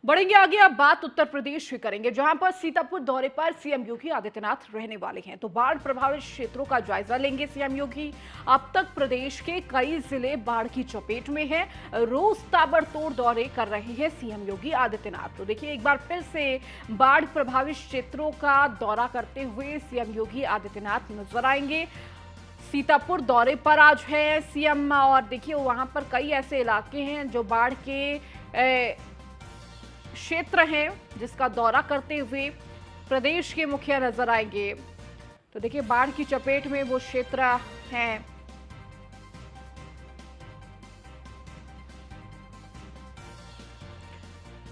बढ़ेंगे आगे। अब बात उत्तर प्रदेश की करेंगे, जहां पर सीतापुर दौरे पर सीएम योगी आदित्यनाथ रहने वाले हैं। तो बाढ़ प्रभावित क्षेत्रों का जायजा लेंगे सीएम योगी। अब तक प्रदेश के कई जिले बाढ़ की चपेट में हैं। रोज ताबड़तोड़ दौरे कर रहे हैं सीएम योगी आदित्यनाथ। तो देखिए, एक बार फिर से बाढ़ प्रभावित क्षेत्रों का दौरा करते हुए सीएम योगी आदित्यनाथ नजर आएंगे। सीतापुर दौरे पर आज है सीएम, और देखिए वहां पर कई ऐसे इलाके हैं जो बाढ़ के क्षेत्र हैं, जिसका दौरा करते हुए प्रदेश के मुखिया नजर आएंगे। तो देखिए, बाढ़ की चपेट में वो क्षेत्र हैं।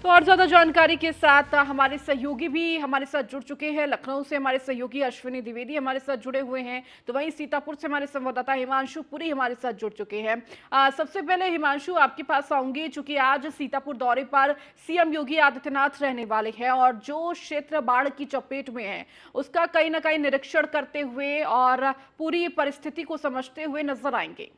तो और ज्यादा जानकारी के साथ हमारे सहयोगी भी हमारे साथ जुड़ चुके हैं। लखनऊ से हमारे सहयोगी अश्विनी द्विवेदी हमारे साथ जुड़े हुए हैं, तो वहीं सीतापुर से हमारे संवाददाता हिमांशु पुरी हमारे साथ जुड़ चुके हैं। सबसे पहले हिमांशु, आपके पास आऊंगी, चूंकि आज सीतापुर दौरे पर सीएम योगी आदित्यनाथ रहने वाले हैं और जो क्षेत्र बाढ़ की चपेट में है उसका कहीं ना कहीं निरीक्षण करते हुए और पूरी परिस्थिति को समझते हुए नजर आएंगे।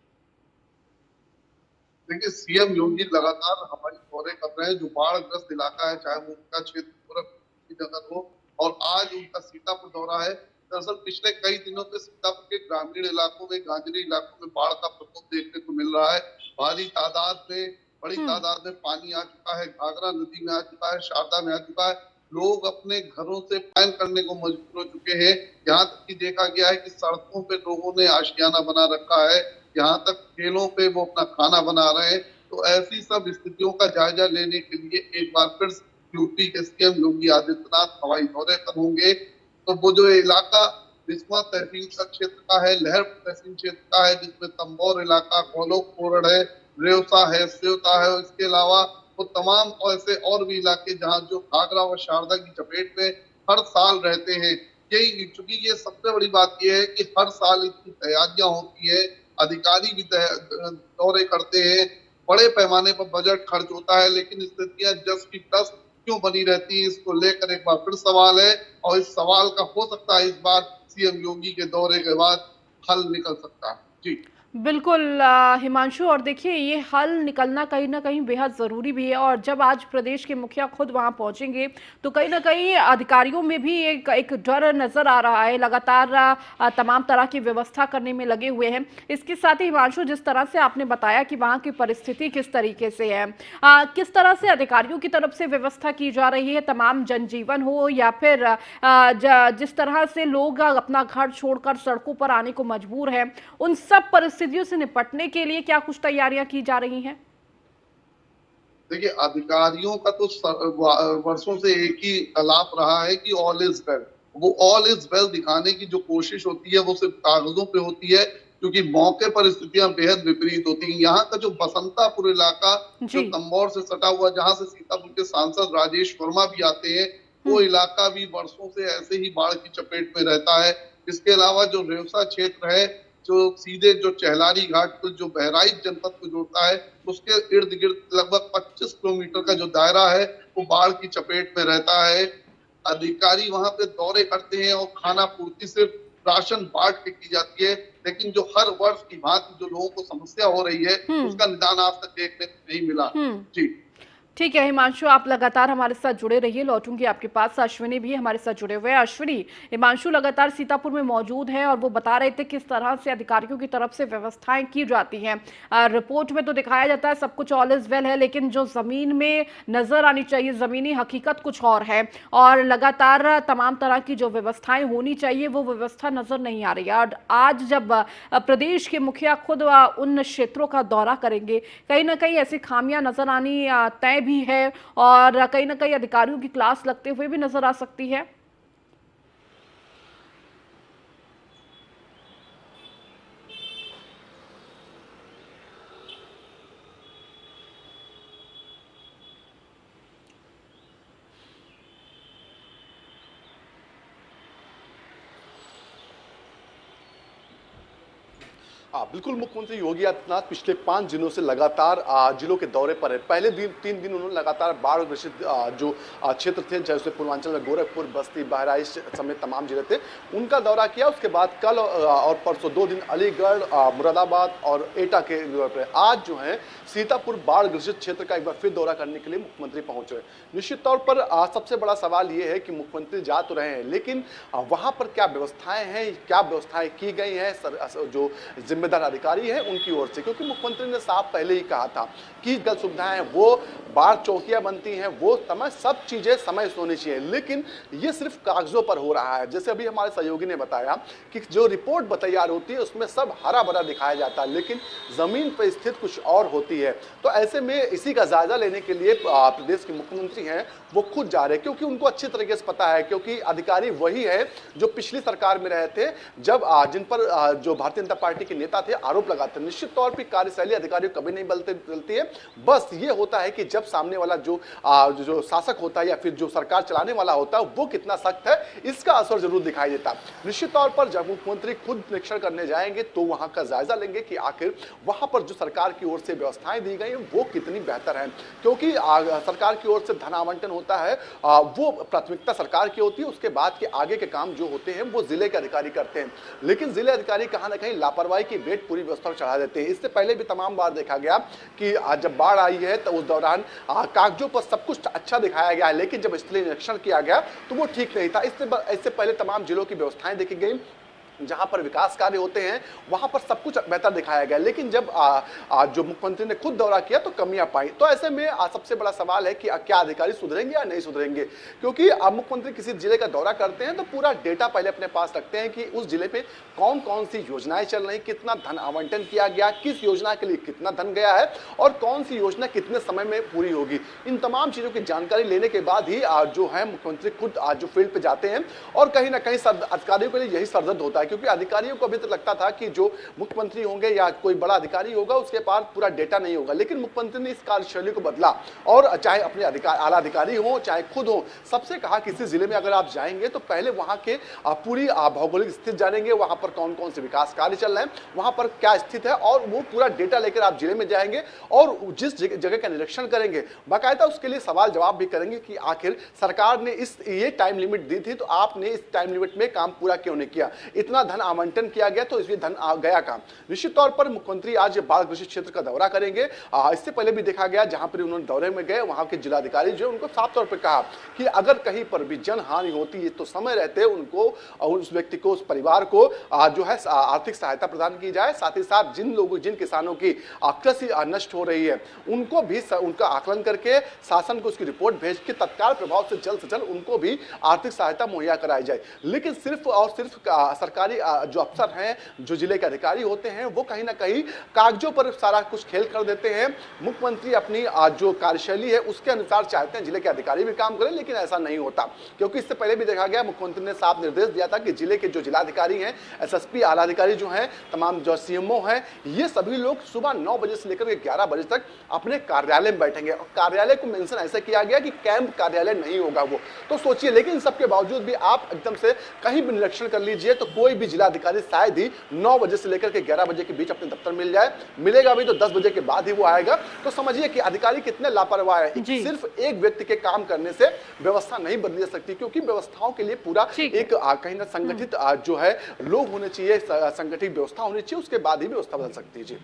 देखिए, सीएम योगी लगातार हमारी दौरे कर रहे हैं। जो बाढ़ग्रस्त इलाका है, चाहे वो उनका क्षेत्र गोरखपुर हो, और आज उनका सीतापुर दौरा है। दरअसल पिछले कई दिनों से सीतापुर के ग्रामीण इलाकों में, गांजरी इलाकों में बाढ़ का प्रकोप देखने को मिल रहा है। भारी तादाद में, बड़ी हम्म। तादाद में पानी आ चुका है। घाघरा नदी में आ चुका है, शारदा में आ चुका है। लोग अपने घरों से पलायन करने को मजबूर हो चुके हैं। यहाँ तक कि देखा गया है कि सड़कों पे लोगों ने आशियाना बना रखा है। यहाँ तक ठेलों पे वो अपना खाना बना रहे हैं। तो ऐसी सब स्थितियों का जायजा लेने के लिए एक बार फिर यूपी के सीएम योगी आदित्यनाथ हवाई दौरे पर होंगे। तो वो जो इलाका बिस्वा तहसील का क्षेत्र का है, लहर तहसील क्षेत्र का है, जिसमें तंबौर इलाका, गोलोक कोरड़ है, रेवसा है, सेवता है, इसके अलावा वो तमाम ऐसे और भी इलाके जहाँ जो घाघरा व शारदा की चपेट में हर साल रहते हैं। यही, चूंकि ये सबसे बड़ी बात यह है कि हर साल इतनी तैयारियां होती है, अधिकारी भी दौरे करते हैं, बड़े पैमाने पर बजट खर्च होता है, लेकिन स्थितियां जस की तस क्यों बनी रहती है, इसको लेकर एक बार फिर सवाल है। और इस सवाल का हो सकता है इस बार सीएम योगी के दौरे के बाद हल निकल सकता है। जी। बिल्कुल हिमांशु, और देखिए, ये हल निकलना कहीं ना कहीं बेहद ज़रूरी भी है। और जब आज प्रदेश के मुखिया खुद वहां पहुंचेंगे तो कहीं ना कहीं अधिकारियों में भी एक एक डर नज़र आ रहा है। लगातार तमाम तरह की व्यवस्था करने में लगे हुए हैं। इसके साथ ही हिमांशु, जिस तरह से आपने बताया कि वहां की परिस्थिति किस तरीके से है, किस तरह से अधिकारियों की तरफ से व्यवस्था की जा रही है, तमाम जनजीवन हो या फिर जिस तरह से लोग अपना घर छोड़कर सड़कों पर आने को मजबूर है, उन सब परिस्थितियों से निपटने के लिए क्या कुछ तैयारियां की जा रही हैं? देखिए, अधिकारियों का तो वर्षों से एक ही अलाप रहा है कि ऑल इज वेल। वो ऑल इज वेल दिखाने की जो कोशिश होती है वो सिर्फ कागजों पे होती है, क्योंकि मौके पर स्थितियां बेहद विपरीत होती हैं। यहाँ का जो बसंतापुर इलाका, जो जी। तंबौर से सटा हुआ, जहां से सीतापुर के सांसद राजेश वर्मा भी आते हैं, वो हम्म। इलाका भी वर्षों से ऐसे ही बाढ़ की चपेट में रहता है। इसके अलावा जो रेवसा क्षेत्र है, जो सीधे जो चहलारी घाट को, जो बहराइच जनपद को जोड़ता है, उसके इर्द गिर्द लगभग 25 किलोमीटर का जो दायरा है वो बाढ़ की चपेट में रहता है। अधिकारी वहां पे दौरे करते हैं और खाना पूर्ति सिर्फ राशन बांट के की जाती है, लेकिन जो हर वर्ष की भांति जो लोगों को समस्या हो रही है हम्म। उसका निदान आज तक देखने को नहीं मिला। हम्म। जी। ठीक है हिमांशु, आप लगातार हमारे साथ जुड़े रहिए। लौटूंगी आपके पास। अश्विनी भी हमारे साथ जुड़े हुए हैं। अश्विनी, हिमांशु लगातार सीतापुर में मौजूद है और वो बता रहे थे किस तरह से अधिकारियों की तरफ से व्यवस्थाएं की जाती हैं। रिपोर्ट में तो दिखाया जाता है सब कुछ ऑल इज वेल है, लेकिन जो जमीन में नजर आनी चाहिए, जमीनी हकीकत कुछ और है। और लगातार तमाम तरह की जो व्यवस्थाएं होनी चाहिए वो व्यवस्था नजर नहीं आ रही है। और आज जब प्रदेश के मुखिया खुद उन क्षेत्रों का दौरा करेंगे, कहीं ना कहीं ऐसी खामियां नजर आनी तय भी है और कहीं ना कहीं अधिकारियों की क्लास लगते हुए भी नजर आ सकती है। हाँ, बिल्कुल। मुख्यमंत्री योगी आदित्यनाथ पिछले 5 दिनों से लगातार जिलों के दौरे पर है। पहले दिन 3 दिन उन्होंने लगातार बाढ़ ग्रसित जो क्षेत्र थे, जैसे पूर्वांचल में गोरखपुर, बस्ती, बहराइच समेत तमाम जिले थे, उनका दौरा किया। उसके बाद कल और परसों 2 दिन अलीगढ़, मुरादाबाद और एटा के दौरे पर। आज जो है सीतापुर बाढ़ ग्रसित क्षेत्र का एक बार फिर दौरा करने के लिए मुख्यमंत्री पहुंच रहे। निश्चित तौर पर सबसे बड़ा सवाल ये है कि मुख्यमंत्री जा तो रहे हैं, लेकिन वहां पर क्या व्यवस्थाएं हैं, क्या व्यवस्थाएं की गई हैं जो जिम्मेदार अधिकारी हैं उनकी ओर से, क्योंकि मुख्यमंत्री ने साफ पहले ही कहा था कि जल सुविधाएं वो बाढ़ चौकियां बनती हैं, वो सब चीजें समय से होनी चाहिए, लेकिन ये सिर्फ कागजों पर हो रहा है। जैसे अभी हमारे सहयोगी ने बताया कि जो रिपोर्ट तैयार होती है उसमें सब हरा भरा दिखाया जाता है, लेकिन जमीन पर स्थित कुछ और होती है। तो ऐसे में इसी का जायजा लेने के लिए प्रदेश के मुख्यमंत्री हैं वो खुद जा रहे हैं, क्योंकि उनको अच्छी तरीके से पता है, क्योंकि अधिकारी वही है जो पिछली सरकार में रहे थे, जब जिन पर जो भारतीय जनता पार्टी के नेता थे आरोप लगाते। निश्चित तौर पर कार्यशैली अधिकारियों कभी नहीं बदलती है। बस ये होता है कि जब सामने वाला जो शासक होता है या फिर जो सरकार चलाने वाला होता है वो कितना सख्त है, इसका असर जरूर दिखाई देता। निश्चित तौर पर जब मुख्यमंत्री खुद निरीक्षण करने जाएंगे तो वहां का जायजा लेंगे कि आखिर वहां पर जो सरकार की ओर से व्यवस्थाएं दी गई हैं वो कितनी बेहतर हैं, क्योंकि सरकार की ओर से धन आवंटन होता है, वो प्राथमिकता सरकार की होती है। उसके बाद के आगे के काम जो होते हैं वो जिले के अधिकारी करते हैं, लेकिन जिले अधिकारी कहीं ना कहीं लापरवाही की वेट पूरी व्यवस्था में चढ़ा देते हैं। इससे पहले भी तमाम बार देखा गया कि जब बाढ़ आई है तो उस दौरान कागजों पर सब कुछ अच्छा दिखाया गया है, लेकिन जब स्थलीय निरीक्षण किया गया तो वो ठीक नहीं था। इससे पहले तमाम जिलों की व्यवस्थाएं देखी गई, जहां पर विकास कार्य होते हैं वहां पर सब कुछ बेहतर दिखाया गया, लेकिन जब जो मुख्यमंत्री ने खुद दौरा किया तो कमियां पाई। तो ऐसे में सबसे बड़ा सवाल है कि क्या अधिकारी सुधरेंगे या नहीं सुधरेंगे, क्योंकि अब मुख्यमंत्री किसी जिले का दौरा करते हैं तो पूरा डेटा पहले अपने पास रखते हैं कि उस जिले पे कौन कौन सी योजनाएं चल रही, कितना धन आवंटन किया गया, किस योजना के लिए कितना धन गया है और कौन सी योजना कितने समय में पूरी होगी। इन तमाम चीजों की जानकारी लेने के बाद ही जो है मुख्यमंत्री खुद जो फील्ड पे जाते हैं, और कहीं ना कहीं अधिकारियों के लिए यही सरदर्द होता है, क्योंकि अधिकारियों को अभी तक लगता था कि जो मुख्यमंत्री होंगे या कोई बड़ा अधिकारी होगा उसके पास पूरा डेटा नहीं होगा, लेकिन मुख्यमंत्री ने इस कार्यशैली को बदला और चाहे अपने आला अधिकारी हो चाहे खुद हो, सबसे कहा किसी जिले में अगर आप जाएंगे तो पहले वहां के पूरी भौगोलिक स्थिति जानेंगे, वहां पर कौन कौन से विकास कार्य चल रहे हैं, वहां पर क्या स्थिति है, और वो पूरा डेटा लेकर आप जिले में जाएंगे और जिस जगह का निरीक्षण करेंगे बाकायदा उसके लिए सवाल जवाब भी करेंगे कि आखिर सरकार ने ये टाइम लिमिट दी थी तो आपने इस टाइम लिमिट में काम पूरा क्यों नहीं किया, इतना धन आवंटन किया गया तो इसलिए धन गया काम। निश्चित तौर पर मुख्यमंत्री आज बाढ़ ग्रसित क्षेत्र का दौरा करेंगे। इससे पहले भी देखा गया जहां पर उन्होंने दौरे में गए वहां के जिलाधिकारी जो उनको साफ तौर पर कहा कि अगर कहीं पर भी जन हानि होती है तो समय रहते उनको उस व्यक्ति को, उस परिवार को जो है आर्थिक सहायता प्रदान की जाए। साथ ही साथ जिन किसानों की कृषि नष्ट हो रही है उनको भी उनका आकलन करके शासन को उसकी रिपोर्ट भेज के तत्काल प्रभाव से जल्द उनको भी आर्थिक सहायता मुहैया कराई जाए। लेकिन सिर्फ और सिर्फ सरकारी जो अफसर हैं, जो जिले के अधिकारी होते हैं, वो कहीं ना कहीं कागजों पर सारा कुछ खेल कर देते हैं। मुख्यमंत्री अपनी जो कार्यशैली है उसके अनुसार चाहते हैं जिले के अधिकारी भी काम करें, लेकिन ऐसा नहीं होता, क्योंकि इससे पहले भी देखा गया मुख्यमंत्री ने साफ निर्देश दिया था कि जिले के जो जिलाधिकारी हैं, एसएसपी, आला अधिकारी जो हैं, तमाम जो सीएमओ हैं, ये सभी लोग सुबह 9 बजे से लेकर 11 बजे तक अपने कार्यालय में बैठेंगे। और कार्यालय को मेंशन ऐसे किया गया कि कैंप कार्यालय नहीं होगा वो। तो सोचिए, लेकिन सबके बावजूद भी आप एकदम से कहीं भी निरीक्षण कर लीजिए तो कोई भी जिलाधिकारी शायद ही 9 बजे से लेकर के 11 बजे के बीच अपने दफ्तर मिलेगा भी तो 10 बजे के बाद ही वो आएगा। तो समझिए कि अधिकारी कितने लापरवाह है। सिर्फ एक व्यक्ति के काम करने से व्यवस्था नहीं बदली जा सकती, क्योंकि व्यवस्थाओं के लिए पूरा एक कहीं ना संगठित जो है लोग होने चाहिए, संगठित व्यवस्था होनी चाहिए, उसके बाद ही व्यवस्था बदल सकती है। जी।